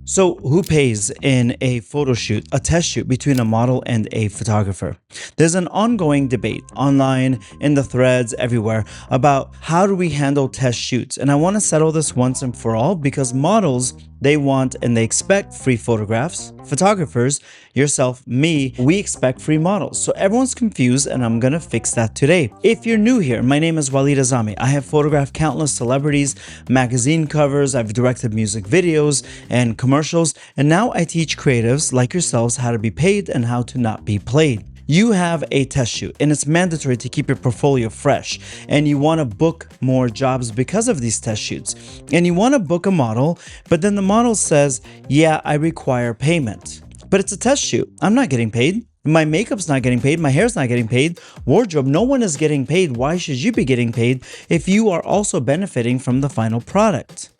So, who pays in a photo shoot, a test shoot between a model and a photographer? There's an ongoing debate online, in the threads, everywhere about how do we handle test shoots. And I want to settle this once and for all because models, they want and they expect free photographs. Photographers, yourself, me, we expect free models. So everyone's confused and I'm gonna fix that today. If you're new here, my name is Walid Azami. I have photographed countless celebrities, magazine covers, I've directed music videos and commercials, and now I teach creatives like yourselves how to be paid and how to not be played. You have a test shoot and it's mandatory to keep your portfolio fresh, and you want to book more jobs because of these test shoots, and you want to book a model, but then the model says, yeah, I require payment, but it's a test shoot. I'm not getting paid. My makeup's not getting paid. My hair's not getting paid. Wardrobe, no one is getting paid. Why should you be getting paid if you are also benefiting from the final product?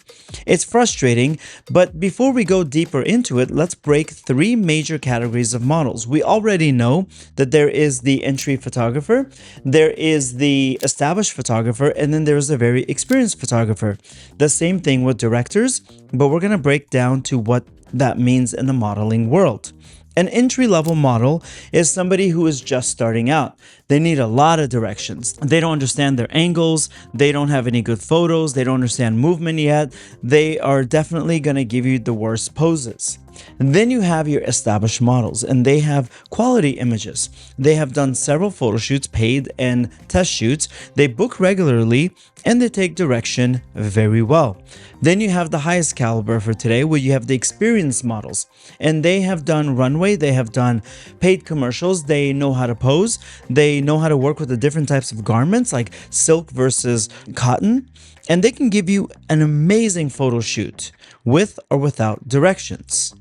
It's frustrating, but before we go deeper into it, let's break three major categories of models. We already know that there is the entry photographer, there is the established photographer, and then there's a very experienced photographer. The same thing with directors, but we're going to break down to what that means in the modeling world. An entry-level model is somebody who is just starting out. They need a lot of directions. They don't understand their angles. They don't have any good photos. They don't understand movement yet. They are definitely going to give you the worst poses. And then you have your established models, and they have quality images. They have done several photo shoots, paid and test shoots. They book regularly and they take direction very well. Then you have the highest caliber for today, where you have the experienced models, and they have done runway, they have done paid commercials, they know how to pose, they know how to work with the different types of garments like silk versus cotton, and they can give you an amazing photo shoot with or without directions.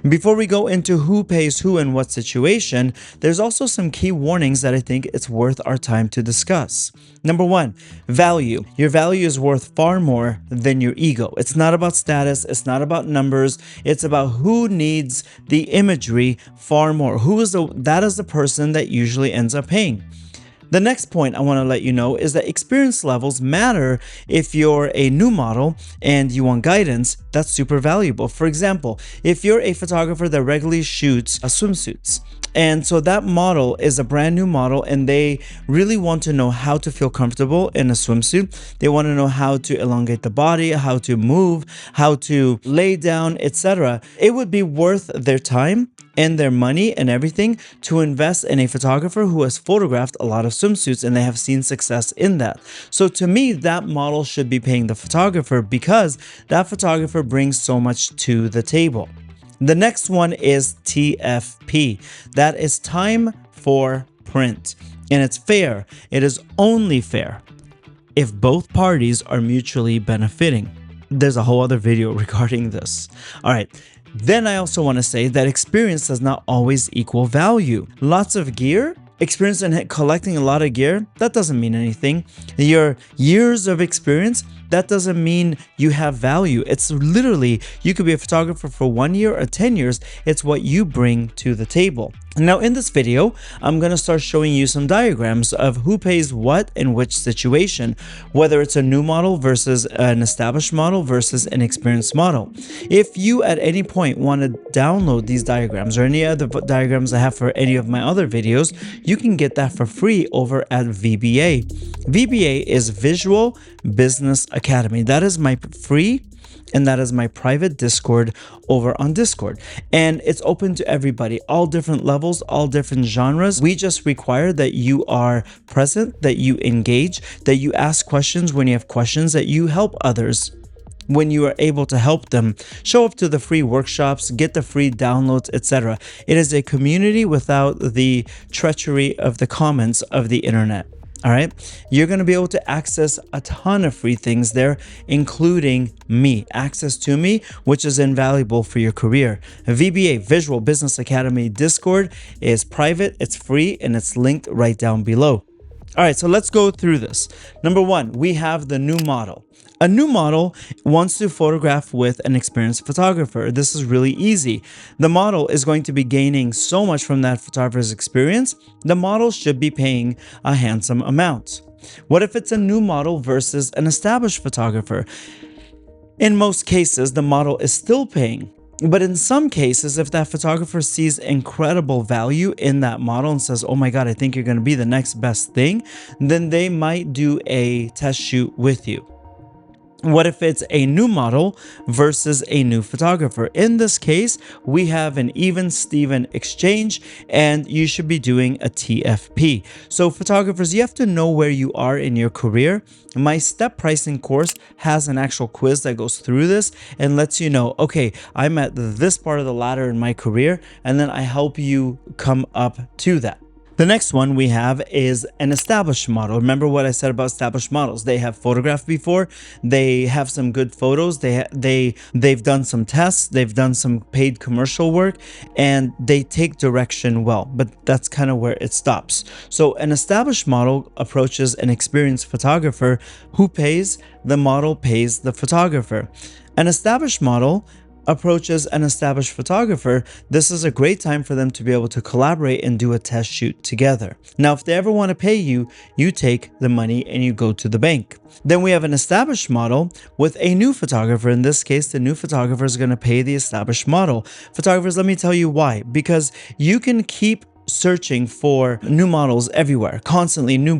Before we go into who pays who in what situation, there's also some key warnings that I think it's worth our time to discuss. Number one, value. Your value is worth far more than your ego. It's not about status. It's not about numbers. It's about who needs the imagery far more. That is the person that usually ends up paying. The next point I want to let you know is that experience levels matter. If you're a new model and you want guidance, that's super valuable. For example, if you're a photographer that regularly shoots swimsuits, and so that model is a brand new model and they really want to know how to feel comfortable in a swimsuit. They want to know how to elongate the body, how to move, how to lay down, etc. It would be worth their time and their money and everything to invest in a photographer who has photographed a lot of swimsuits and they have seen success in that. So to me, that model should be paying the photographer because that photographer brings so much to the table. The next one is TFP. That is time for print. And it's fair. It is only fair if both parties are mutually benefiting. There's a whole other video regarding this. All right. Then I also want to say that experience does not always equal value. Lots of gear, experience in collecting a lot of gear, that doesn't mean anything. Your years of experience, that doesn't mean you have value. It's literally, you could be a photographer for 1 year or 10 years. It's what you bring to the table. Now in this video, I'm going to start showing you some diagrams of who pays what in which situation, whether it's a new model versus an established model versus an experienced model. If you at any point want to download these diagrams or any other diagrams I have for any of my other videos, you can get that for free over at VBA. VBA is Visual Business Academy. That is my free and that is my private Discord over on Discord. And it's open to everybody, all different levels, all different genres. We just require that you are present, that you engage, that you ask questions when you have questions, that you help others when you are able to help them, show up to the free workshops, get the free downloads, etc. It is a community without the treachery of the comments of the internet. All right, you're going to be able to access a ton of free things there, including me, access to me, which is invaluable for your career. VBA, Visual Business Academy Discord, is private, it's free, and it's linked right down below. All right, so let's go through this. Number one, we have the new model. A new model wants to photograph with an experienced photographer. This is really easy. The model is going to be gaining so much from that photographer's experience. The model should be paying a handsome amount. What if it's a new model versus an established photographer? In most cases, the model is still paying But in some cases, if that photographer sees incredible value in that model and says, oh my God, I think you're going to be the next best thing, then they might do a test shoot with you. What if it's a new model versus a new photographer? In this case, we have an even Steven exchange, and you should be doing a TFP. So photographers, you have to know where you are in your career. My step pricing course has an actual quiz that goes through this and lets you know, okay, I'm at this part of the ladder in my career, and then I help you come up to that. The next one we have is an established model. Remember what I said about established models? They have photographed before. They have some good photos. They've done some tests. They've done some paid commercial work, and they take direction well. But that's kind of where it stops. So an established model approaches an experienced photographer. Who pays? The model pays the photographer. An established model approaches an established photographer. This is a great time for them to be able to collaborate and do a test shoot together. Now, if they ever want to pay you, you take the money and you go to the bank. Then we have an established model with a new photographer. In this case, the new photographer is going to pay the established model. Photographers, let me tell you why. Because you can keep searching for new models everywhere, constantly new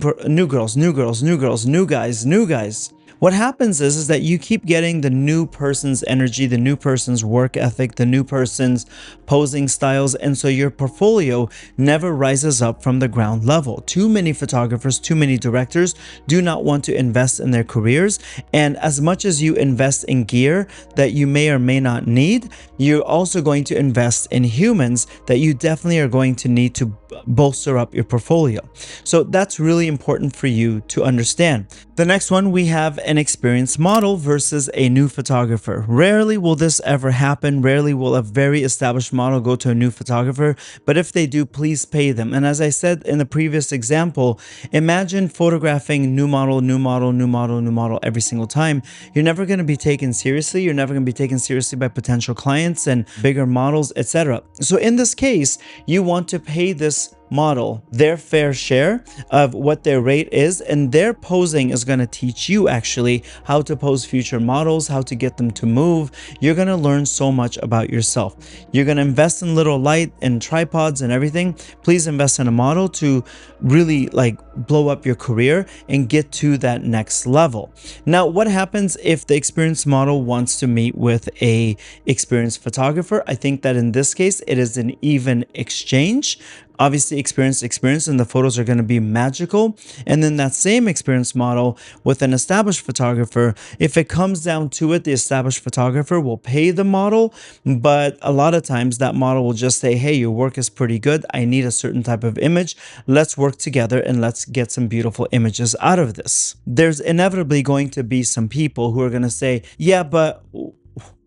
girls, new guys. What happens is that you keep getting the new person's energy, the new person's work ethic, the new person's posing styles, and so your portfolio never rises up from the ground level. Too many photographers, too many directors do not want to invest in their careers, and as much as you invest in gear that you may or may not need, you're also going to invest in humans that you definitely are going to need to bolster up your portfolio. So that's really important for you to understand. The next one, we have an experienced model versus a new photographer. Rarely will this ever happen. Rarely will a very established model go to a new photographer, but if they do, please pay them. And as I said in the previous example, imagine photographing new model every single time. You're never going to be taken seriously. You're never going to be taken seriously by potential clients and bigger models, etc. So in this case, you want to pay this model their fair share of what their rate is, and their posing is going to teach you actually how to pose future models, how to get them to move. You're going to learn so much about yourself. You're going to invest in little light and tripods and everything. Please invest in a model to really like blow up your career and get to that next level. Now, what happens if the experienced model wants to meet with a experienced photographer? I think that in this case, it is an even exchange. Obviously, experience, and the photos are going to be magical. And then that same experienced model with an established photographer, if it comes down to it, the established photographer will pay the model, but a lot of times that model will just say, hey, your work is pretty good. I need a certain type of image. Let's work together and let's get some beautiful images out of this. There's inevitably going to be some people who are going to say, yeah, but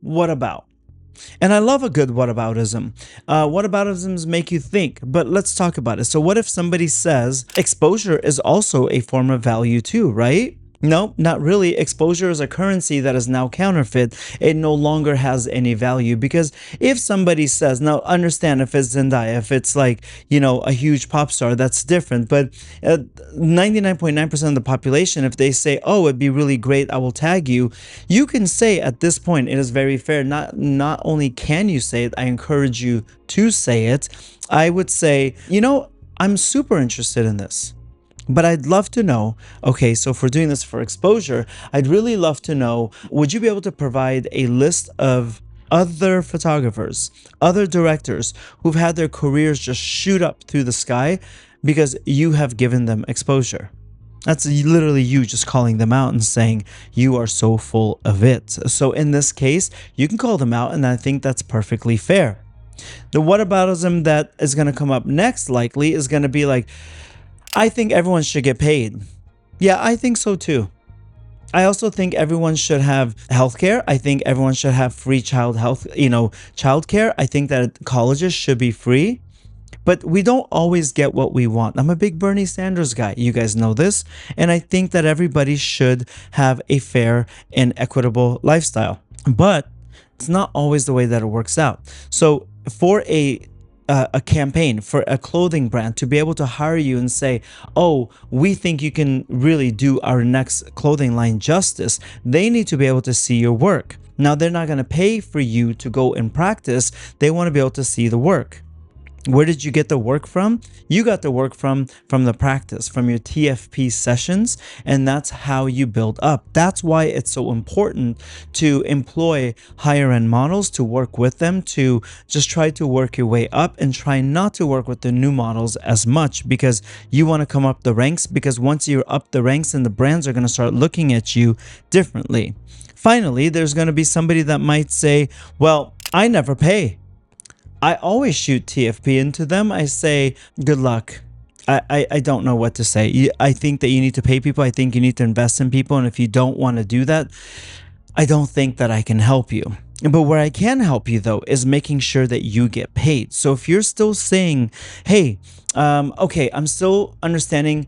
what about? And I love a good whataboutism. Whataboutisms make you think, but let's talk about it. So what if somebody says exposure is also a form of value too, right? No, not really. Exposure is a currency that is now counterfeit. It no longer has any value, because if somebody says, now understand if it's Zendaya, if it's like, you know, a huge pop star, that's different. But 99.9% of the population, if they say, oh, it'd be really great, I will tag you, you can say at this point, it is very fair. Not only can you say it, I encourage you to say it. I would say, you know, I'm super interested in this. But I'd love to know, okay, so if we're doing this for exposure, I'd really love to know, would you be able to provide a list of other photographers, other directors who've had their careers just shoot up through the sky because you have given them exposure? That's literally you just calling them out and saying you are so full of it. So in this case, you can call them out, and I think that's perfectly fair. The whataboutism that is going to come up next likely is going to be like, I think everyone should get paid. Yeah, I think so too. I also think everyone should have healthcare. I think everyone should have free childcare. I think that colleges should be free. But we don't always get what we want. I'm a big Bernie Sanders guy. You guys know this. And I think that everybody should have a fair and equitable lifestyle. But it's not always the way that it works out. So for a campaign, for a clothing brand to be able to hire you and say, oh, we think you can really do our next clothing line justice, they need to be able to see your work. Now, they're not going to pay for you to go and practice. They want to be able to see the work. Where did you get the work from? You got the work from the practice, from your TFP sessions, and that's how you build up. That's why it's so important to employ higher end models, to work with them, to just try to work your way up and try not to work with the new models as much, because you want to come up the ranks, because once you're up the ranks, and the brands are going to start looking at you differently. Finally, there's going to be somebody that might say, well, I never pay. I always shoot TFP into them. I say, good luck. I don't know what to say. I think that you need to pay people. I think you need to invest in people. And if you don't want to do that, I don't think that I can help you. But where I can help you, though, is making sure that you get paid. So if you're still saying, hey, okay, I'm still understanding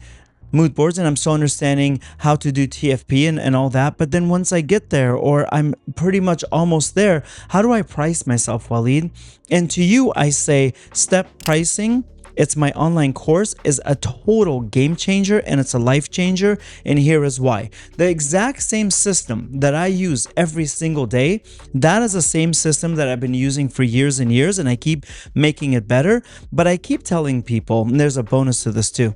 mood boards and I'm still understanding how to do TFP and all that. But then once I get there, or I'm pretty much almost there, how do I price myself, Walid? And to you, I say S.T.E.P pricing. It's my online course, is a total game changer, and it's a life changer. And here is why. The exact same system that I use every single day, that is the same system that I've been using for years and years, and I keep making it better. But I keep telling people, and there's a bonus to this too,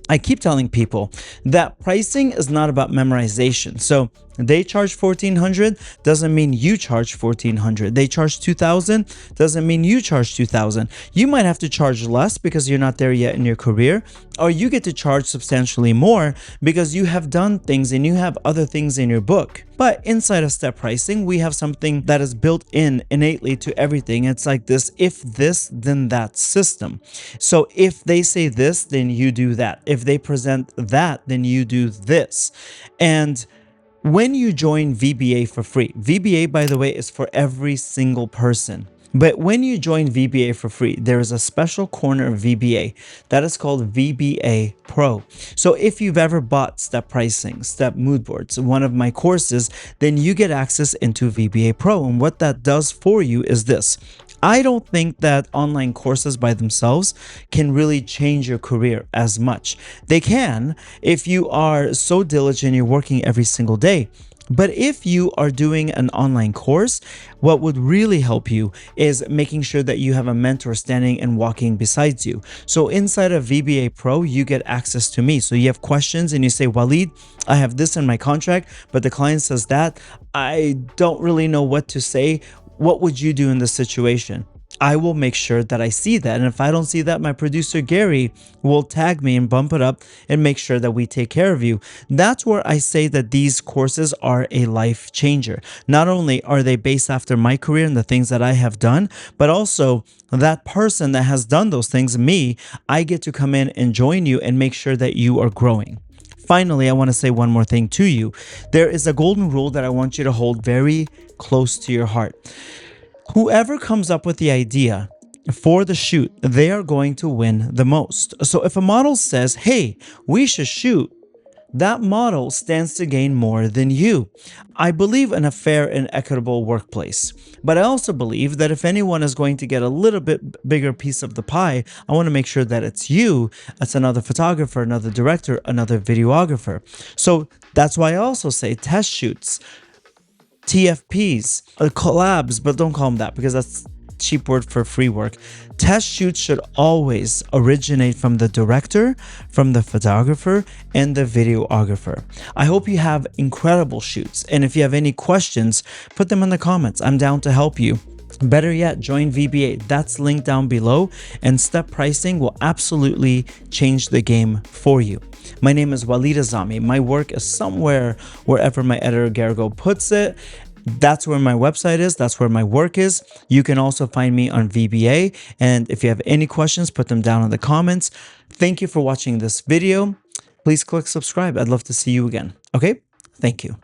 I keep telling people that pricing is not about memorization. So they charge $1,400 doesn't mean you charge $1,400. They charge $2,000 doesn't mean you charge $2,000. You might have to charge less because you're not there yet in your career, or you get to charge substantially more because you have done things and you have other things in your book. But inside of S.T.E.P pricing, we have something that is built in innately to everything. It's like this: if this, then that system. So if they say this, then you do that. If they present that, then you do this. And when you join VBA for free, VBA, by the way, is for every single person. But when you join VBA for free, there is a special corner of VBA that is called VBA Pro. So if you've ever bought S.T.E.P pricing, S.T.E.P mood boards, one of my courses, then you get access into VBA Pro. And what that does for you is this: I don't think that online courses by themselves can really change your career as much. They can if you are so diligent, you're working every single day. But if you are doing an online course, what would really help you is making sure that you have a mentor standing and walking beside you. So inside of VBA Pro, you get access to me. So you have questions and you say, Walid, I have this in my contract, but the client says that. I don't really know what to say. What would you do in this situation? I will make sure that I see that. And if I don't see that, my producer Gary will tag me and bump it up and make sure that we take care of you. That's where I say that these courses are a life changer. Not only are they based after my career and the things that I have done, but also that person that has done those things, me, I get to come in and join you and make sure that you are growing. Finally, I want to say one more thing to you. There is a golden rule that I want you to hold very close to your heart. Whoever comes up with the idea for the shoot, they are going to win the most. So if a model says, hey, we should shoot, that model stands to gain more than you. I believe in a fair and equitable workplace, but I also believe that if anyone is going to get a little bit bigger piece of the pie, I want to make sure that it's you, it's another photographer, another director, another videographer. So that's why I also say test shoots, TFPs, collabs, but don't call them that because that's cheap word for free work. Test shoots should always originate from the director, from the photographer, and the videographer. I hope you have incredible shoots. And if you have any questions, put them in the comments. I'm down to help you. Better yet, join VBA. That's linked down below, and S.T.E.P pricing will absolutely change the game for you. My name is Walid Azami. My work is somewhere wherever my editor Gargo puts it. That's where my website is. That's where my work is. You can also find me on VBA. And if you have any questions, put them down in the comments. Thank you for watching this video. Please click subscribe. I'd love to see you again. Okay? Thank you.